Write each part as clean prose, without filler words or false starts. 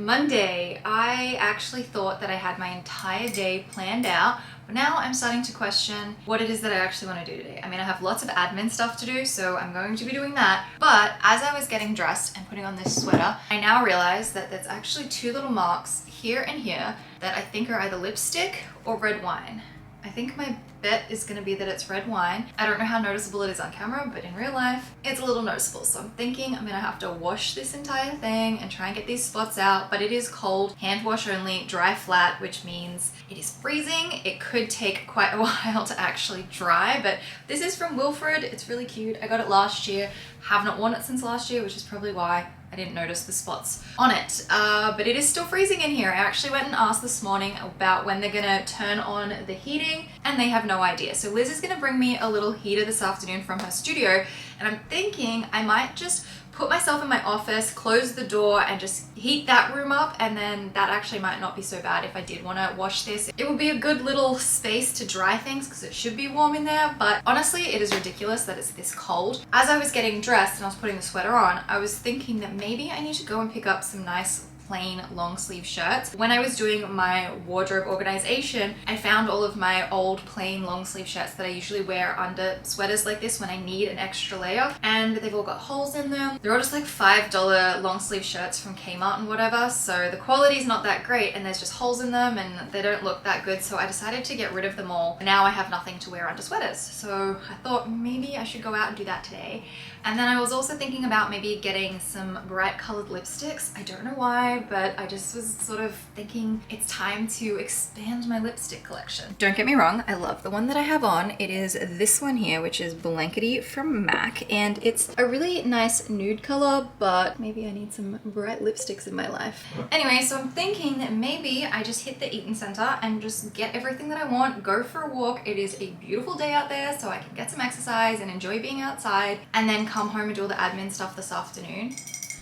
Monday. I actually thought that I had my entire day planned out, but now I'm starting to question what it is that I actually want to do today. I mean, I have lots of admin stuff to do, so I'm going to be doing that. But as I was getting dressed and putting on this sweater, I now realize that there's actually two little marks here and here that I think are either lipstick or red wine. I think my bet is going to be that it's red wine. I don't know how noticeable it is on camera, but in real life, it's a little noticeable. So I'm thinking I'm going to have to wash this entire thing and try and get these spots out, but it is cold, hand wash only, dry flat, which means it is freezing. It could take quite a while to actually dry, but this is from Wilfred. It's really cute. I got it last year. Have not worn it since last year, which is probably why I didn't notice the spots on it, but it is still freezing in here. I actually went and asked this morning about when they're gonna turn on the heating, and they have no idea. So Liz is gonna bring me a little heater this afternoon from her studio, and I'm thinking I might just put myself in my office, close the door, and just heat that room up, and then that actually might not be so bad if I did want to wash this. It would be a good little space to dry things because it should be warm in there, but honestly, it is ridiculous that it's this cold. As I was getting dressed and I was putting the sweater on, I was thinking that maybe I need to go and pick up some nice plain long sleeve shirts. When I was doing my wardrobe organization, I found all of my old plain long sleeve shirts that I usually wear under sweaters like this when I need an extra layer, and they've all got holes in them. They're all just like $5 long sleeve shirts from Kmart and whatever, so the quality is not that great and there's just holes in them and they don't look that good, so I decided to get rid of them all. Now I have nothing to wear under sweaters, so I thought maybe I should go out and do that today. And then I was also thinking about maybe getting some bright colored lipsticks. I don't know why, but I just was sort of thinking it's time to expand my lipstick collection. Don't get me wrong, I love the one that I have on. It is this one here, which is Blankety from MAC, and it's a really nice nude color, but maybe I need some bright lipsticks in my life. Anyway, so I'm thinking that maybe I just hit the Eaton Center and just get everything that I want, go for a walk. It is a beautiful day out there, so I can get some exercise and enjoy being outside, and then come home and do all the admin stuff this afternoon.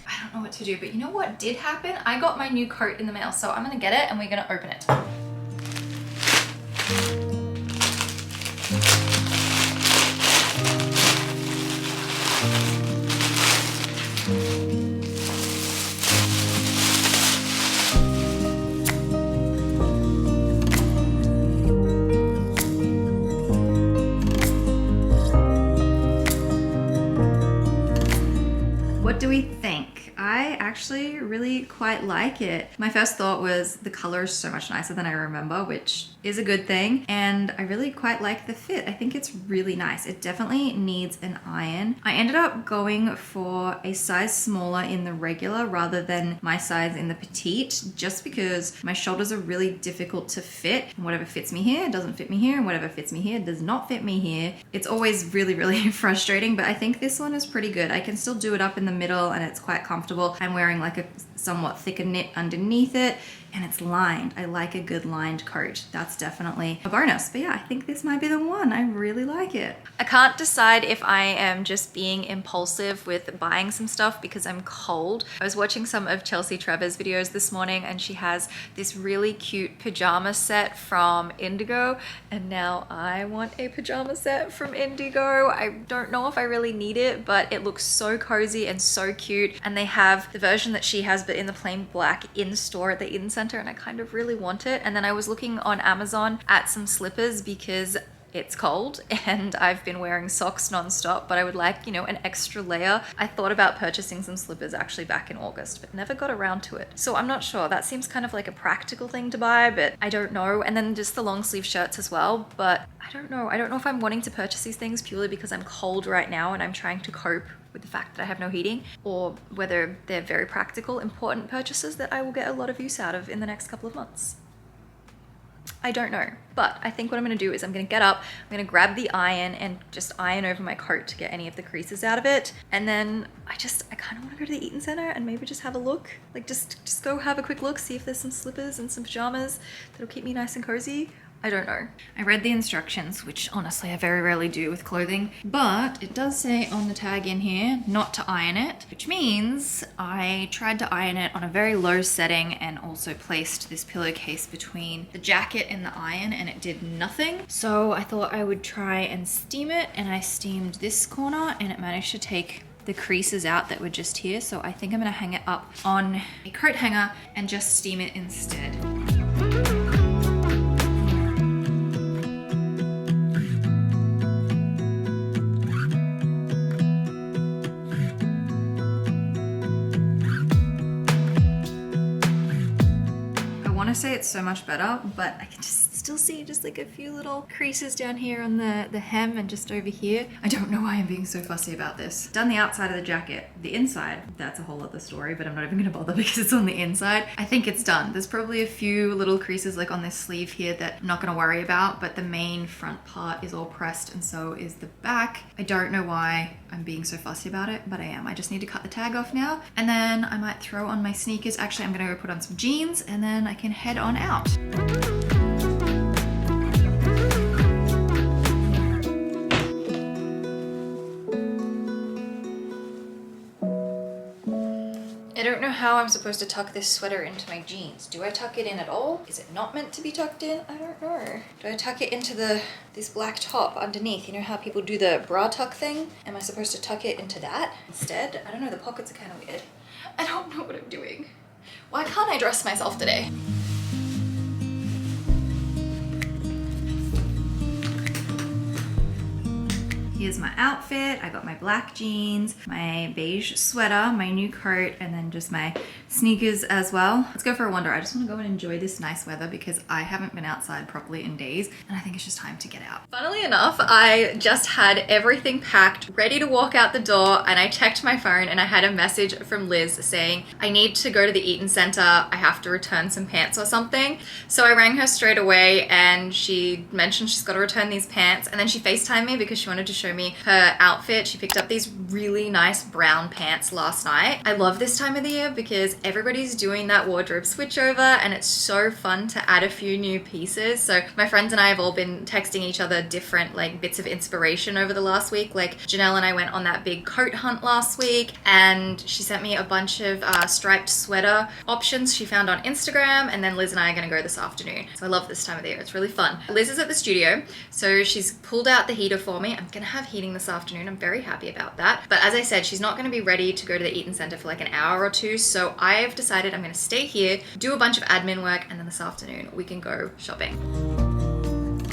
I don't know what to do, but you know what did happen? I got my new coat in the mail, so I'm gonna get it and we're gonna open it. What do we think? I actually really quite like it. My first thought was the color is so much nicer than I remember, which is a good thing, and I really quite like the fit. I think it's really nice. It definitely needs an iron. I ended up going for a size smaller in the regular rather than my size in the petite, just because my shoulders are really difficult to fit. Whatever fits me here doesn't fit me here, and whatever fits me here does not fit me here. It's always really, really frustrating, but I think this one is pretty good. I can still do it up in the middle and it's quite comfortable. I'm wearing like a somewhat thicker knit underneath it, and it's lined. I like a good lined coat. That's definitely a bonus. But yeah, I think this might be the one. I really like it. I can't decide if I am just being impulsive with buying some stuff because I'm cold. I was watching some of Chelsea Trevor's videos this morning, and she has this really cute pajama set from Indigo, and now I want a pajama set from Indigo. I don't know if I really need it, but it looks so cozy and so cute, and they have the version that she has but in the plain black in store at the Eaton Center, and I kind of really want it. And then I was looking on Amazon at some slippers because it's cold and I've been wearing socks nonstop, but I would like, you know, an extra layer. I thought about purchasing some slippers actually back in August, but never got around to it. So I'm not sure. That seems kind of like a practical thing to buy, but I don't know. And then just the long sleeve shirts as well, but I don't know. I don't know if I'm wanting to purchase these things purely because I'm cold right now and I'm trying to cope with the fact that I have no heating, or whether they're very practical, important purchases that I will get a lot of use out of in the next couple of months. I don't know, but I think what I'm gonna do is I'm gonna get up, I'm gonna grab the iron and just iron over my coat to get any of the creases out of it. And then I kind of wanna go to the Eaton Center and maybe just have a look, like just go have a quick look, see if there's some slippers and some pajamas that'll keep me nice and cozy. I don't know. I read the instructions, which honestly I very rarely do with clothing, but it does say on the tag in here not to iron it, which means I tried to iron it on a very low setting and also placed this pillowcase between the jacket and the iron, and it did nothing. So I thought I would try and steam it, and I steamed this corner and it managed to take the creases out that were just here. So I think I'm gonna hang it up on a coat hanger and just steam it instead. I say it's so much better, but I can just still see just like a few little creases down here on the hem and just over here. I don't know why I'm being so fussy about this. Done the outside of the jacket. The inside, that's a whole other story, but I'm not even gonna bother because it's on the inside. I think it's done. There's probably a few little creases like on this sleeve here that I'm not gonna worry about, but the main front part is all pressed and so is the back. I don't know why I'm being so fussy about it, but I am. I just need to cut the tag off now, and then I might throw on my sneakers. Actually, I'm gonna go put on some jeans and then I can head on out. I don't know how I'm supposed to tuck this sweater into my jeans. Do I tuck it in at all? Is it not meant to be tucked in? I don't know. Do I tuck it into this black top underneath? You know how people do the bra tuck thing? Am I supposed to tuck it into that instead? I don't know, the pockets are kind of weird. I don't know what I'm doing. Why can't I dress myself today? Here's my outfit. I got my black jeans, my beige sweater, my new coat, and then just my sneakers as well. Let's go for a wander. I just want to go and enjoy this nice weather because I haven't been outside properly in days, and I think it's just time to get out. Funnily enough, I just had everything packed, ready to walk out the door, and I checked my phone and I had a message from Liz saying, I need to go to the Eaton Center. I have to return some pants or something. So I rang her straight away and she mentioned she's got to return these pants, and then she FaceTimed me because she wanted to show me her outfit. She picked up these really nice brown pants last night. I love this time of the year because everybody's doing that wardrobe switchover and it's so fun to add a few new pieces. So my friends and I have all been texting each other different like bits of inspiration over the last week. Like Janelle and I went on that big coat hunt last week and she sent me a bunch of striped sweater options she found on Instagram, and then Liz and I are gonna go this afternoon. So I love this time of the year. It's really fun. Liz is at the studio, so she's pulled out the heater for me. I'm gonna have heating this afternoon. I'm very happy about that. But as I said, she's not going to be ready to go to the Eaton Center for like an hour or two. So I've decided I'm going to stay here, do a bunch of admin work, and then this afternoon we can go shopping.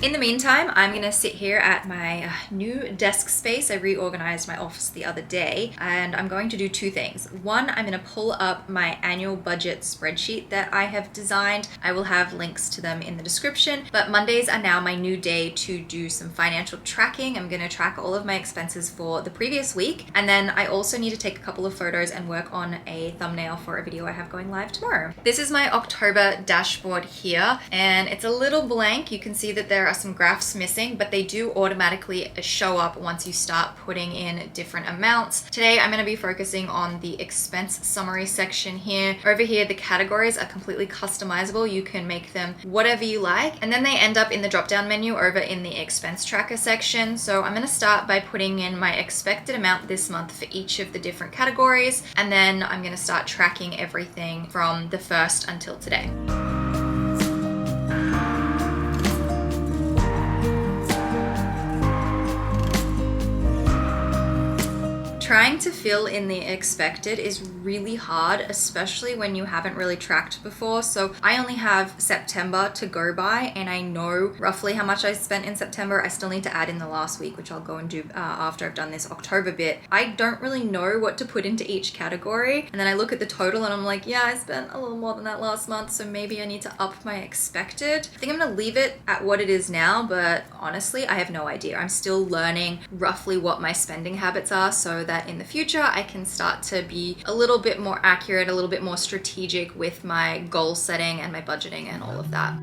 In the meantime, I'm gonna sit here at my new desk space. I reorganized my office the other day, and I'm going to do two things. One, I'm gonna pull up my annual budget spreadsheet that I have designed. I will have links to them in the description, but Mondays are now my new day to do some financial tracking. I'm gonna track all of my expenses for the previous week, and then I also need to take a couple of photos and work on a thumbnail for a video I have going live tomorrow. This is my October dashboard here, and it's a little blank. You can see that there are some graphs missing, but they do automatically show up once you start putting in different amounts. Today, I'm going to be focusing on the expense summary section here. Over here, the categories are completely customizable. You can make them whatever you like, and then they end up in the drop-down menu over in the expense tracker section. So I'm going to start by putting in my expected amount this month for each of the different categories, and then I'm going to start tracking everything from the 1st until today. Trying to fill in the expected is really hard, especially when you haven't really tracked before. So I only have September to go by, and I know roughly how much I spent in September. I still need to add in the last week, which I'll go and do after I've done this October bit. I don't really know what to put into each category, and then I look at the total and I'm like, yeah, I spent a little more than that last month, so maybe I need to up my expected. I think I'm gonna leave it at what it is now, but honestly, I have no idea. I'm still learning roughly what my spending habits are so that in the future I can start to be a little bit more accurate, a little bit more strategic with my goal setting and my budgeting and all of that.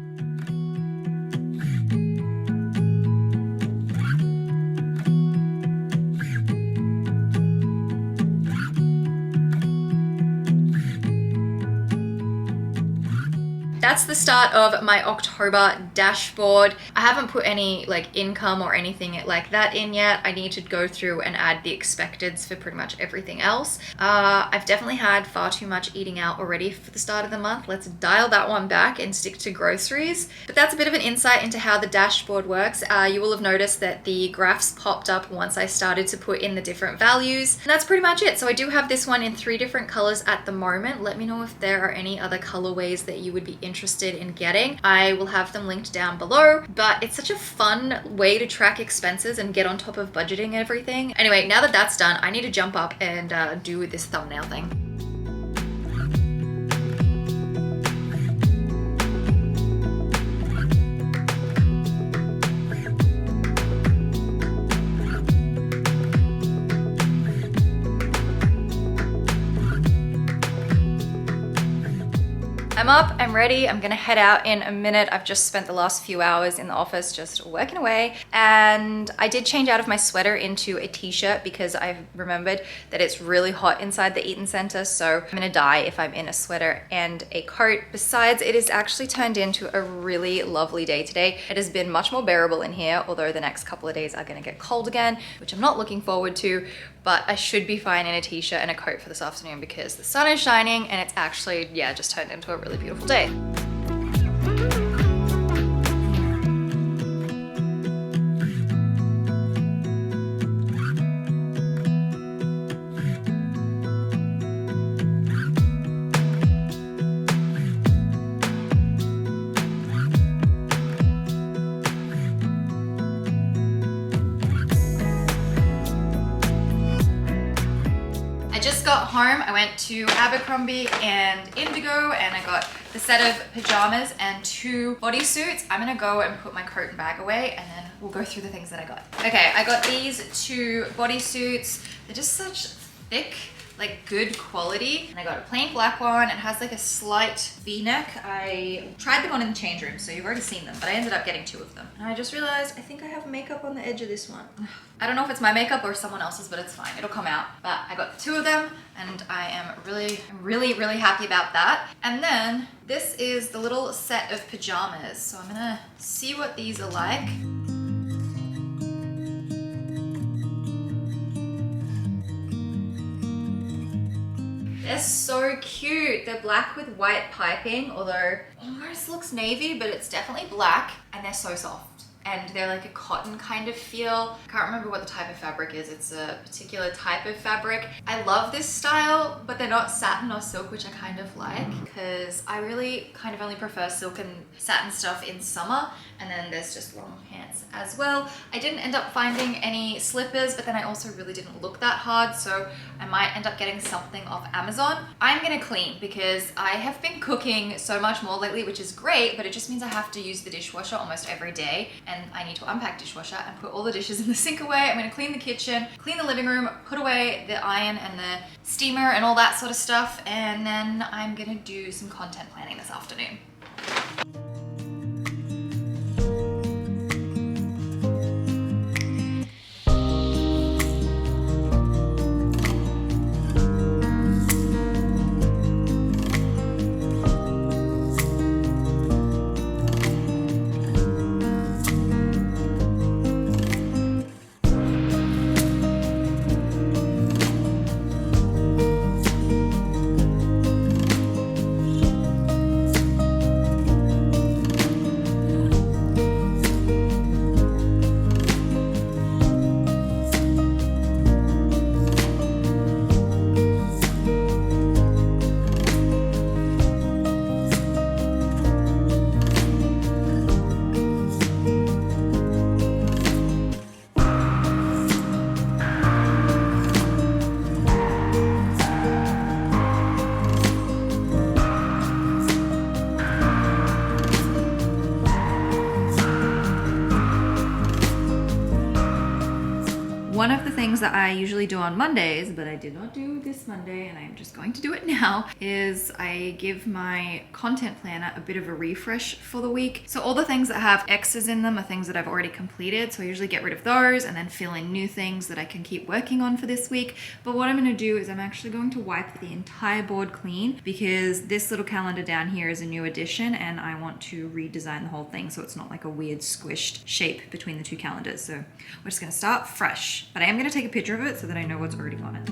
That's the start of my October dashboard. I haven't put any like income or anything like that in yet. I need to go through and add the expecteds for pretty much everything else. I've definitely had far too much eating out already for the start of the month. Let's dial that one back and stick to groceries. But that's a bit of an insight into how the dashboard works. You will have noticed that the graphs popped up once I started to put in the different values. And that's pretty much it. So I do have this one in 3 different colors at the moment. Let me know if there are any other colorways that you would be interested in getting. I will have them linked down below, but it's such a fun way to track expenses and get on top of budgeting and everything. Anyway, now that that's done, I need to jump up and do this thumbnail thing. I'm up, I'm ready, I'm gonna head out in a minute. I've just spent the last few hours in the office just working away, and I did change out of my sweater into a t-shirt because I've remembered that it's really hot inside the Eaton Center, so I'm gonna die if I'm in a sweater and a coat. Besides, it is actually turned into a really lovely day today. It has been much more bearable in here, although the next couple of days are gonna get cold again, which I'm not looking forward to, but I should be fine in a t-shirt and a coat for this afternoon because the sun is shining and it's actually, yeah, just turned into a really beautiful day. I just got home. I went to Abercrombie and Indigo and I got the set of pajamas and 2 bodysuits. I'm gonna go and put my coat and bag away and then we'll go through the things that I got. Okay, I got these 2 bodysuits. They're just such thick, like good quality. And I got a plain black one. It has like a slight V-neck. I tried them on in the change room, so you've already seen them, but I ended up getting 2 of them. And I just realized I think I have makeup on the edge of this one. I don't know if it's my makeup or someone else's, but it's fine. It'll come out. But I got 2 of them and I am really happy about that. And then this is the little set of pajamas. So I'm gonna see what these are like. They're so cute. They're black with white piping, although almost looks navy, but it's definitely black, and they're so soft. And they're like a cotton kind of feel. I can't remember what the type of fabric is. It's a particular type of fabric. I love this style, but they're not satin or silk, which I kind of like because I really kind of only prefer silk and satin stuff in summer. And then there's just long pants as well. I didn't end up finding any slippers, but then I also really didn't look that hard, so I might end up getting something off Amazon. I'm gonna clean because I have been cooking so much more lately, which is great, but it just means I have to use the dishwasher almost every day, and I need to unpack dishwasher and put all the dishes in the sink away. I'm gonna clean the kitchen, clean the living room, put away the iron and the steamer and all that sort of stuff, and then I'm gonna do some content planning this afternoon. things that I usually do on Mondays, but I did not do this Monday, and I'm just going to do it now, is I give my content planner a bit of a refresh for the week. So all the things that have X's in them are things that I've already completed. So I usually get rid of those and then fill in new things that I can keep working on for this week. But what I'm going to do is I'm actually going to wipe the entire board clean, because this little calendar down here is a new addition and I want to redesign the whole thing so it's not like a weird squished shape between the two calendars. So we're just going to start fresh, but I am going to take a picture of it so that I know what's already on it.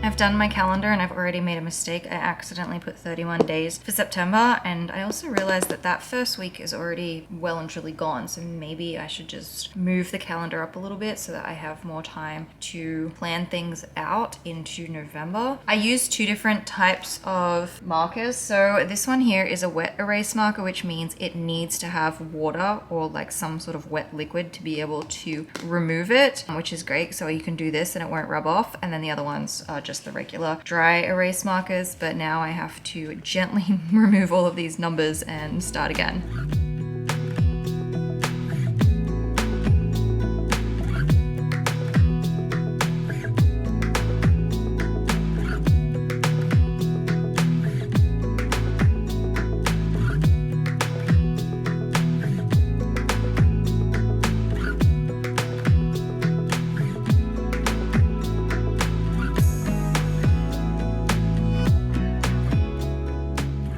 I've done my calendar and I've already made a mistake. I accidentally put 31 days for September, and I also realized that that first week is already well and truly gone. So maybe I should just move the calendar up a little bit so that I have more time to plan things out into November. I use two different types of markers. So this one here is a wet erase marker, which means it needs to have water or like some sort of wet liquid to be able to remove it, which is great. So you can do this and it won't rub off. And then the other ones are just the regular dry erase markers, but now I have to gently remove all of these numbers and start again.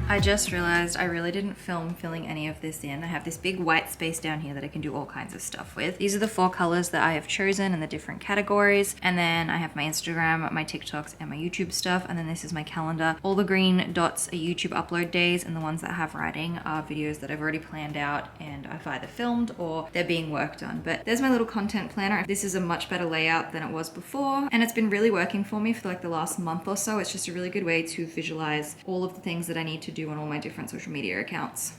I just realized I really didn't film filling any of this in. I have this big white space down here that I can do all kinds of stuff with. These are the 4 colors that I have chosen in the different categories. And then I have my Instagram, my TikToks, and my YouTube stuff. And then this is my calendar. All the green dots are YouTube upload days, and the ones that have writing are videos that I've already planned out and I've either filmed or they're being worked on. But there's my little content planner. This is a much better layout than it was before, and it's been really working for me for like the last month or so. It's just a really good way to visualize all of the things that I need to do on all my different social media accounts.